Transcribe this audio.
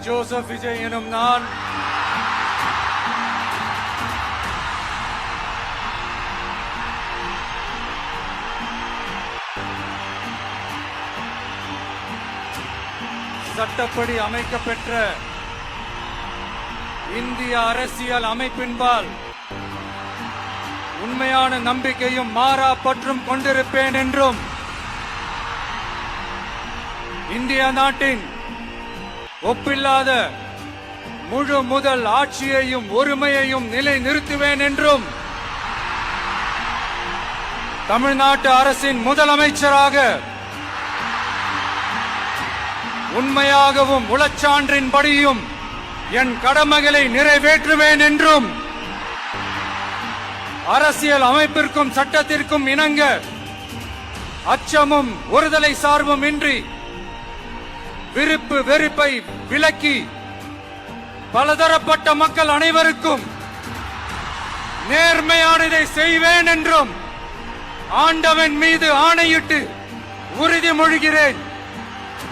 Joseph Vijay எனும் நான் சட்டப்படி அமைக்கப்பெற்ற இந்திய அரசியல் அமைப்பின்பால் உண்மையான நம்பிக்கையும் மாறா பற்றும் கொண்டிருப்பேன் என்றும் இந்திய நாட்டின் ஒப்பில்லாத முழு முதல் ஆட்சியையும் ஒருமையையும் நிலை நிறுத்துவேன் என்றும் தமிழ்நாட்டு அரசின் முதலமைச்சராக உண்மையாகவும் உளச்சான்றின்படியும் என் கடமைகளை நிறைவேற்றுவேன் என்றும் அரசியல் அமைப்பிற்கும் சட்டத்திற்கும் இணங்க அச்சமும் ஒருதலை சார்பும் இன்றி விருப்பு வெறுப்பை விலக்கி பலதரப்பட்ட மக்கள் அனைவருக்கும் நேர்மையானதை செய்வேன் என்றும் ஆண்டவன் மீது ஆணையிட்டு உறுதிமொழிகிறேன்.